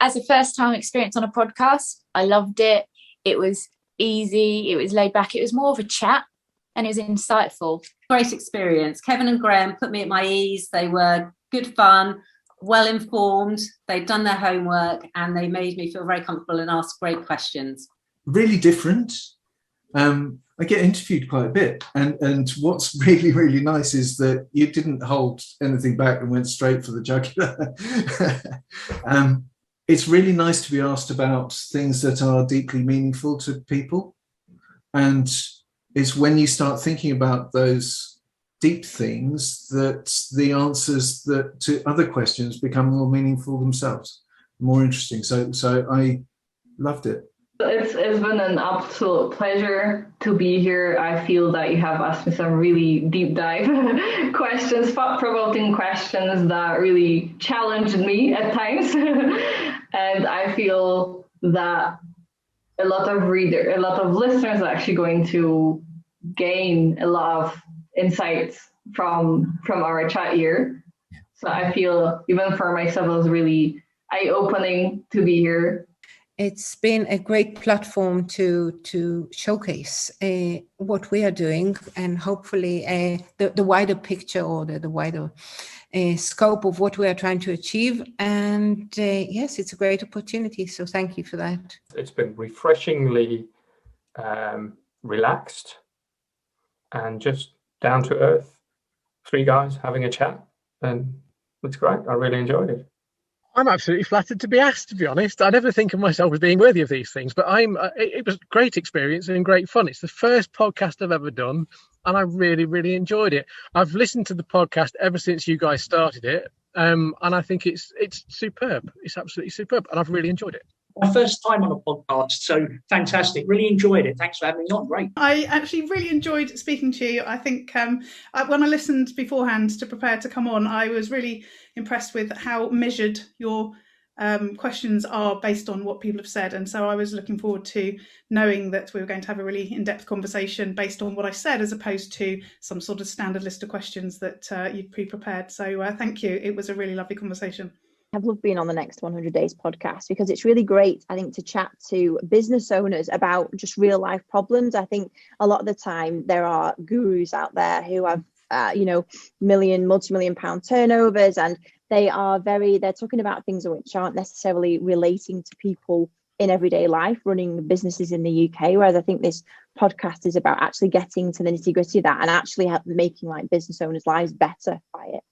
As a first time experience on a podcast, I loved it. It was easy, it was laid back, it was more of a chat, and it was insightful. Great experience. Kevin and Graham put me at my ease. They were good fun, well informed, they'd done their homework, and they made me feel very comfortable and asked great questions. Really different. I get interviewed quite a bit, and what's really, really nice is that you didn't hold anything back and went straight for the jugular. It's really nice to be asked about things that are deeply meaningful to people, and it's when you start thinking about those deep things that the answers that to other questions become more meaningful themselves, more interesting. So I loved it. It's been an absolute pleasure to be here. I feel that you have asked me some really deep dive questions, thought-provoking questions that really challenged me at times. And I feel that a lot of listeners are actually going to gain a lot of insights from our chat here. So I feel even for myself, it was really eye-opening to be here. It's been a great platform to showcase what we are doing, and hopefully the wider picture, or the wider scope of what we are trying to achieve. And yes, it's a great opportunity. So thank you for that. It's been refreshingly relaxed and just down to earth. 3 guys having a chat, and it's great. I really enjoyed it. I'm absolutely flattered to be asked, to be honest. I never think of myself as being worthy of these things, but it was a great experience and great fun. It's the first podcast I've ever done, and I really, really enjoyed it. I've listened to the podcast ever since you guys started it, and I think it's superb. It's absolutely superb, and I've really enjoyed it. My first time on a podcast, so fantastic. Really enjoyed it. Thanks for having me on. Great. I actually really enjoyed speaking to you. I think when I listened beforehand to prepare to come on, I was really impressed with how measured your questions are based on what people have said. And so I was looking forward to knowing that we were going to have a really in-depth conversation based on what I said, as opposed to some sort of standard list of questions that you'd pre-prepared. So thank you. It was a really lovely conversation. I've loved being on the Next 100 Days podcast, because it's really great, I think, to chat to business owners about just real life problems. I think a lot of the time there are gurus out there who have, multi-million pound turnovers, and they're talking about things which aren't necessarily relating to people in everyday life, running businesses in the UK. Whereas I think this podcast is about actually getting to the nitty gritty of that, and actually making business owners' lives better by it.